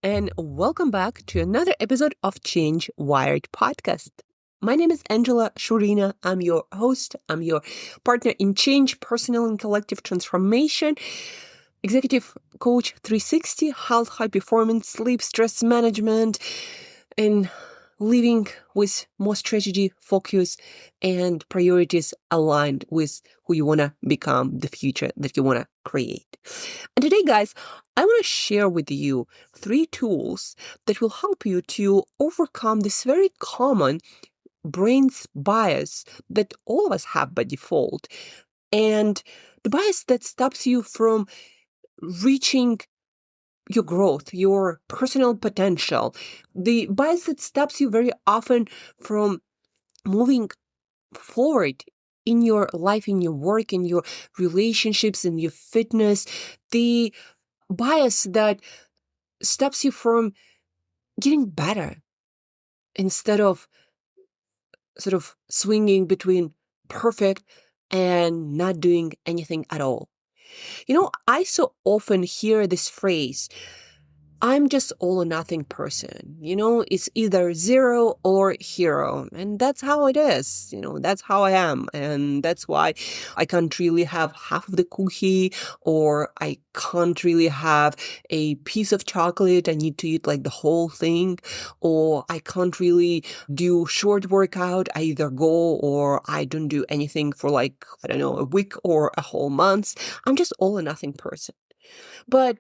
and welcome back to another episode of Change Wired podcast. My name is Angela Shurina. I'm your host. I'm your partner in change, personal and collective transformation, executive coach 360, health, high performance, sleep, stress management, and living with more strategy, focus, and priorities aligned with who you want to become, the future that you want to create. And today, guys, I want to share with you 3 tools that will help you to overcome this very common brain's bias that all of us have by default. And the bias that stops you from reaching your growth, your personal potential, the bias that stops you very often from moving forward in your life, in your work, in your relationships, in your fitness, the bias that stops you from getting better instead of sort of swinging between perfect and not doing anything at all. I so often hear this phrase, I'm just all or nothing person. It's either zero or hero. And that's how it is. That's how I am. And that's why I can't really have half of the cookie, or I can't really have a piece of chocolate. I need to eat like the whole thing, or I can't really do short workout. I either go or I don't do anything for like, I don't know, a week or a whole month. I'm just all or nothing person. But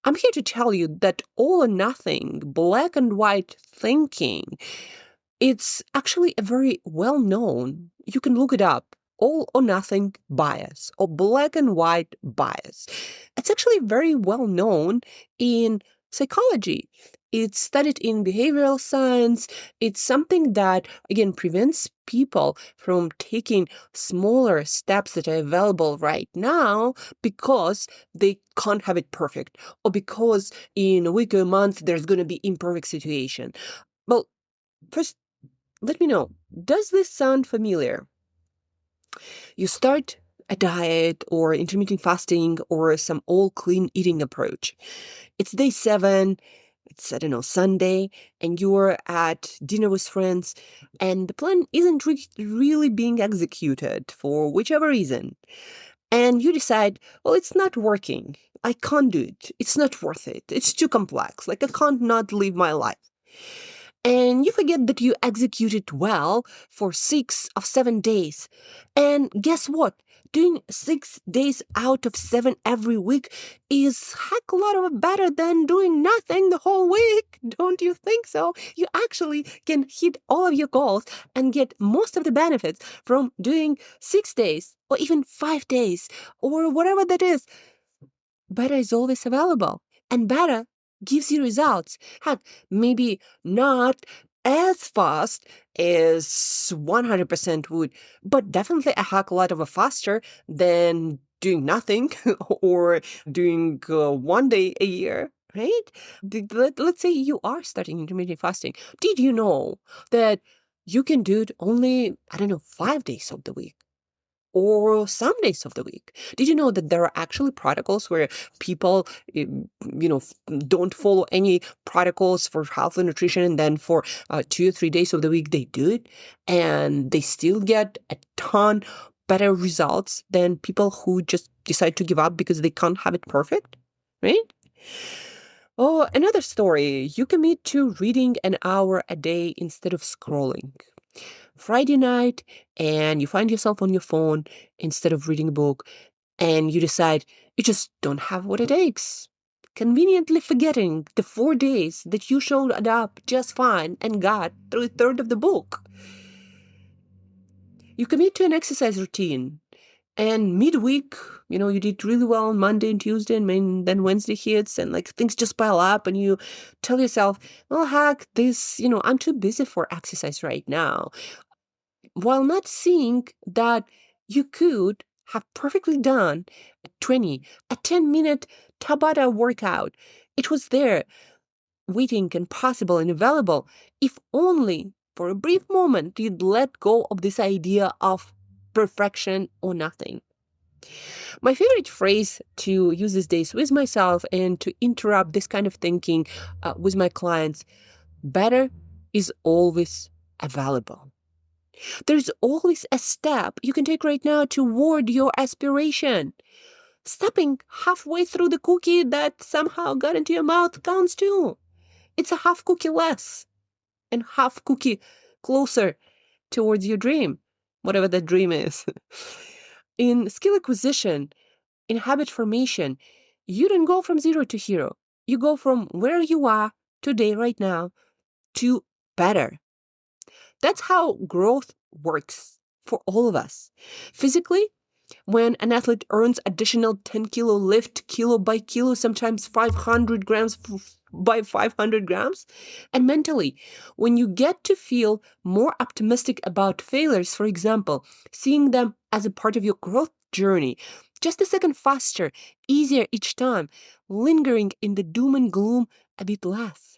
I'm here to tell you that all or nothing, black and white thinking, it's actually a very well-known, you can look it up, all or nothing bias or black and white bias. It's actually very well known in psychology. It's studied in behavioral science. It's something that, again, prevents people from taking smaller steps that are available right now because they can't have it perfect, or because in a week or a month there's going to be imperfect situation. Well, first, let me know, does this sound familiar? You start a diet or intermittent fasting or some all clean eating approach. It's day 7, it's, I don't know, Sunday, and you're at dinner with friends, and the plan isn't really being executed for whichever reason. And you decide, well, it's not working. I can't do it. It's not worth it. It's too complex. Like, I can't not live my life. And you forget that you executed well for 6 of 7 days. And guess what? Doing 6 days out of 7 every week is heck a lot of better than doing nothing the whole week. Don't you think so? You actually can hit all of your goals and get most of the benefits from doing 6 days or even 5 days or whatever that is. Better is always available, and better gives you results. Heck, maybe not as fast as 100% would, but definitely a heck a lot of a faster than doing nothing or doing 1 day a year. Right? Let's say you are starting intermittent fasting. Did you know that you can do it only, I don't know, 5 days of the week? Or some days of the week. Did you know that there are actually protocols where people, don't follow any protocols for health and nutrition, and then for 2 or 3 days of the week they do it, and they still get a ton better results than people who just decide to give up because they can't have it perfect, right? Oh, another story. You commit to reading an hour a day instead of scrolling. Friday night, and you find yourself on your phone instead of reading a book, and you decide you just don't have what it takes. Conveniently forgetting the 4 days that you showed up just fine and got through a third of the book. You commit to an exercise routine, and midweek, you did really well on Monday and Tuesday, and then Wednesday hits, and like things just pile up, and you tell yourself, well, heck, I'm too busy for exercise right now, while not seeing that you could have perfectly done a 10-minute Tabata workout. It was there, waiting and possible and available, if only for a brief moment you'd let go of this idea of perfection or nothing. My favorite phrase to use these days with myself and to interrupt this kind of thinking with my clients: better is always available. There's always a step you can take right now toward your aspiration. Stopping halfway through the cookie that somehow got into your mouth counts too. It's a half cookie less and half cookie closer towards your dream, whatever that dream is. In skill acquisition, in habit formation, you don't go from zero to hero. You go from where you are today, right now, to better. That's how growth works for all of us. Physically, when an athlete earns additional 10-kilo lift, kilo by kilo, sometimes 500 grams by 500 grams. And mentally, when you get to feel more optimistic about failures, for example, seeing them as a part of your growth journey, just a second faster, easier each time, lingering in the doom and gloom a bit less.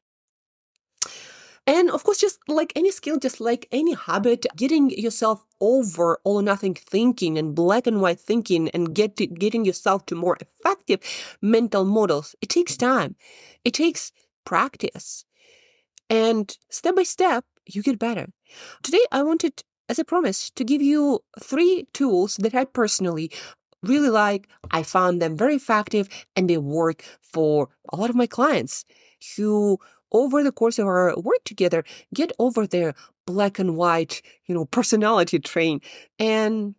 And of course, just like any skill, just like any habit, getting yourself over all or nothing thinking and black and white thinking and getting yourself to more effective mental models, it takes time. It takes practice. And step by step, you get better. Today, I wanted, as I promised, to give you 3 tools that I personally really like. I found them very effective and they work for a lot of my clients who, over the course of our work together, get over their black and white, personality train and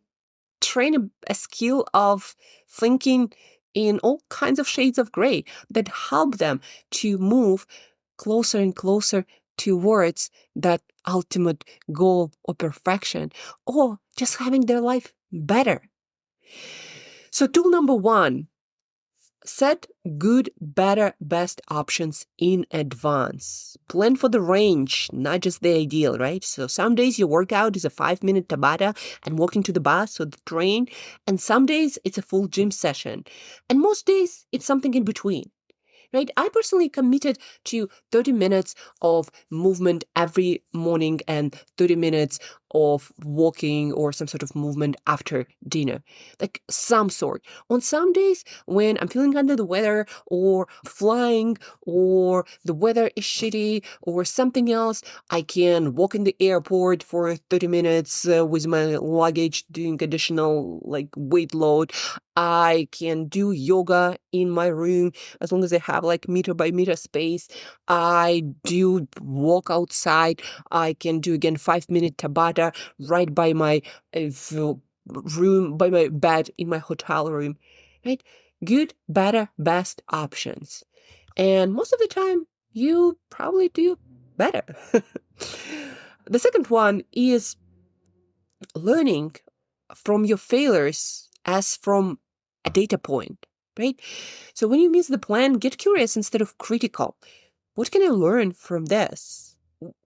train a skill of thinking in all kinds of shades of gray that help them to move closer and closer towards that ultimate goal or perfection, or just having their life better. So tool number 1, set good, better, best options in advance. Plan for the range, not just the ideal, right? So some days your workout is a 5-minute Tabata and walking to the bus or the train, and some days it's a full gym session. And most days it's something in between. Right? I personally committed to 30 minutes of movement every morning and 30 minutes of walking or some sort of movement after dinner, like some sort. On some days when I'm feeling under the weather or flying or the weather is shitty or something else, I can walk in the airport for 30 minutes with my luggage doing additional like weight load. I can do yoga in my room as long as I have like meter by meter space. I do walk outside. I can do again 5-minute Tabata right by my room, by my bed in my hotel room. Right? Good, better, best options. And most of the time, you probably do better. The second one is learning from your failures as from a data point, right? So when you miss the plan, get curious instead of critical. What can I learn from this?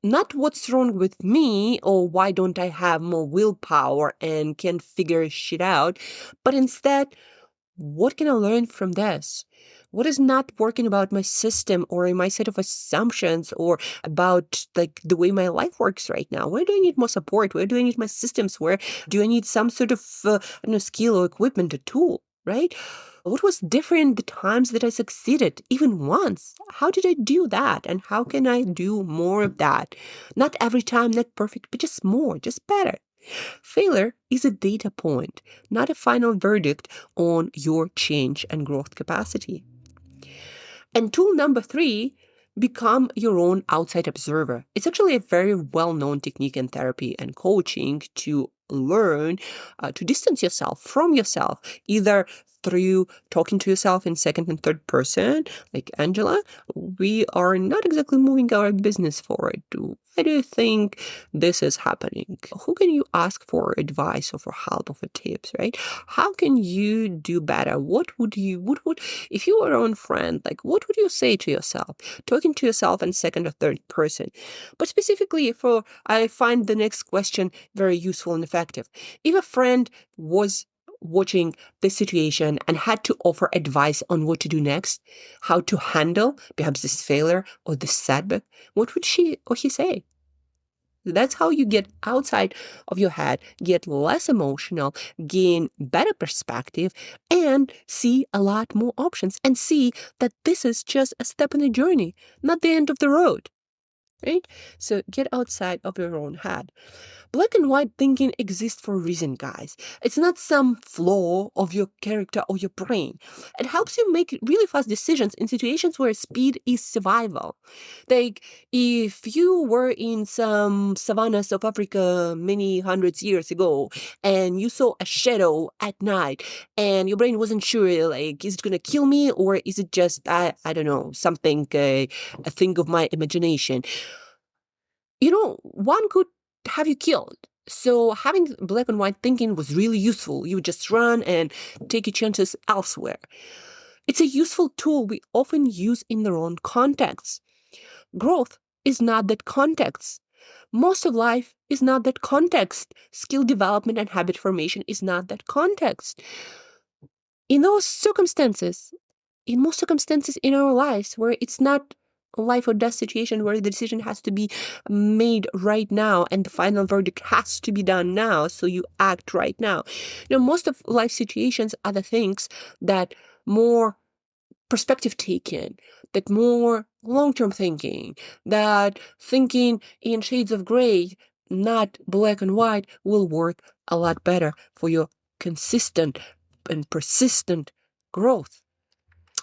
Not what's wrong with me or why don't I have more willpower and can figure shit out, but instead, what can I learn from this? What is not working about my system or in my set of assumptions or about like the way my life works right now? Where do I need more support? Where do I need my systems? Where do I need some sort of skill or equipment, a tool, right? What was different the times that I succeeded, even once? How did I do that? And how can I do more of that? Not every time, not perfect, but just more, just better. Failure is a data point, not a final verdict on your change and growth capacity. And tool number 3, become your own outside observer. It's actually a very well-known technique in therapy and coaching to learn to distance yourself from yourself, either through talking to yourself in second and third person, like Angela. We are not exactly moving our business forward. Why do you think this is happening? Who can you ask for advice or for help or for tips, right? How can you do better? What would if you were your own friend, like what would you say to yourself? Talking to yourself in second or third person. But specifically I find the next question very useful and effective. If a friend was watching this situation and had to offer advice on what to do next, how to handle perhaps this failure or this setback, what would she or he say? That's how you get outside of your head, get less emotional, gain better perspective, and see a lot more options and see that this is just a step in the journey, not the end of the road. Right? So get outside of your own head. Black and white thinking exists for a reason, guys. It's not some flaw of your character or your brain. It helps you make really fast decisions in situations where speed is survival. Like if you were in some savannas of Africa many hundreds years ago and you saw a shadow at night and your brain wasn't sure, like, is it going to kill me or is it just, I don't know, something, a thing of my imagination? One could have you killed. So having black and white thinking was really useful. You would just run and take your chances elsewhere. It's a useful tool we often use in the wrong contexts. Growth is not that context. Most of life is not that context. Skill development and habit formation is not that context. In those circumstances, in most circumstances in our lives where it's not a life or death situation where the decision has to be made right now and the final verdict has to be done now, so you act right now. Most of life situations are the things that more perspective taking, that more long-term thinking, that thinking in shades of gray, not black and white, will work a lot better for your consistent and persistent growth.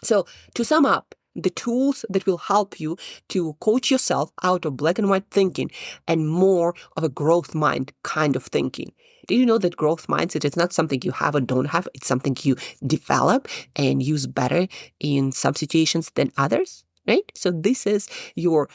So to sum up, the tools that will help you to coach yourself out of black and white thinking and more of a growth mind kind of thinking. Did you know that growth mindset is not something you have or don't have? It's something you develop and use better in some situations than others, right? So this is your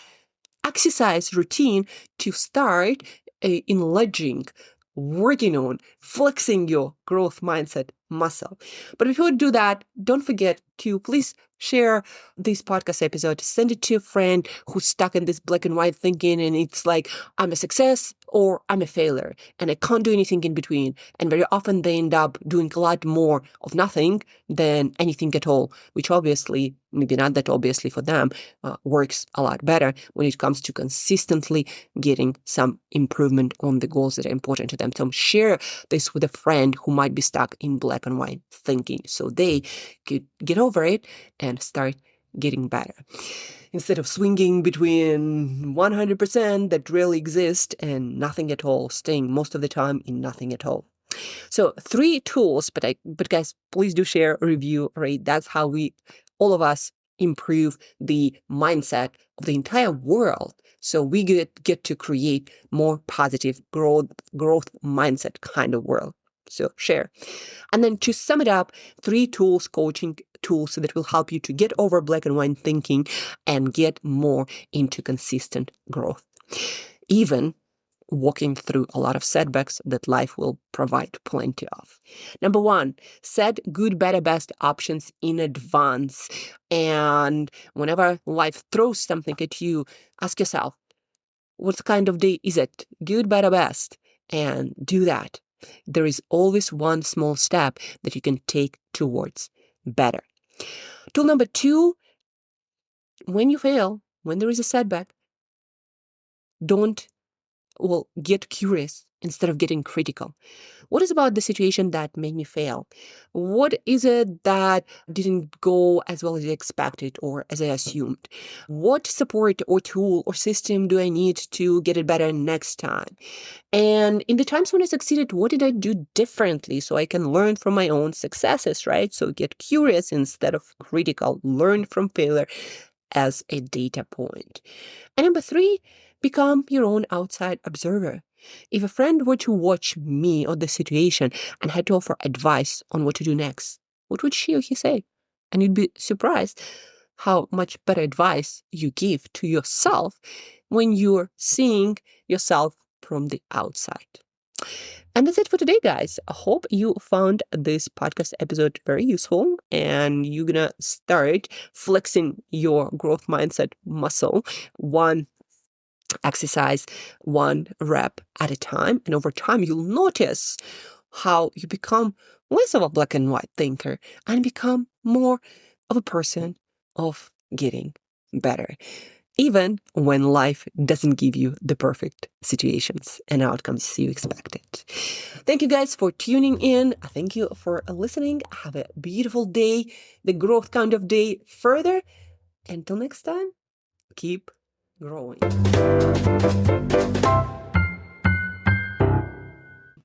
exercise routine to start enlarging, working on, flexing your growth mindset muscle. But before you do that, don't forget to please share this podcast episode, send it to a friend who's stuck in this black and white thinking and it's like, I'm a success or I'm a failure and I can't do anything in between. And very often they end up doing a lot more of nothing than anything at all, which obviously, maybe not that obviously for them, works a lot better when it comes to consistently getting some improvement on the goals that are important to them. So share this with a friend who might be stuck in black and white thinking so they could get over it and start getting better. Instead of swinging between 100% that really exist and nothing at all, staying most of the time in nothing at all. So 3 tools, but guys, please do share, review, rate. That's how all of us improve the mindset of the entire world. So we get to create more positive growth mindset kind of world. So share. And then to sum it up, 3 tools, coaching tools that will help you to get over black and white thinking and get more into consistent growth. Even walking through a lot of setbacks that life will provide plenty of. Number 1, set good, better, best options in advance. And whenever life throws something at you, ask yourself, what kind of day is it? Good, better, best. And do that. There is always one small step that you can take towards better. Tool number 2, when you fail, when there is a setback, get curious instead of getting critical. What is about the situation that made me fail? What is it that didn't go as well as I expected or as I assumed? What support or tool or system do I need to get it better next time? And in the times when I succeeded, what did I do differently so I can learn from my own successes, right? So get curious instead of critical. Learn from failure as a data point. And number 3, become your own outside observer. If a friend were to watch me or the situation and had to offer advice on what to do next, what would she or he say? And you'd be surprised how much better advice you give to yourself when you're seeing yourself from the outside. And that's it for today, guys. I hope you found this podcast episode very useful and you're going to start flexing your growth mindset muscle one exercise, 1 rep at a time. And over time, you'll notice how you become less of a black and white thinker and become more of a person of getting better. even when life doesn't give you the perfect situations and outcomes you expected. Thank you guys for tuning in. Thank you for listening. Have a beautiful day, the growth kind of day further. Until next time, keep growing.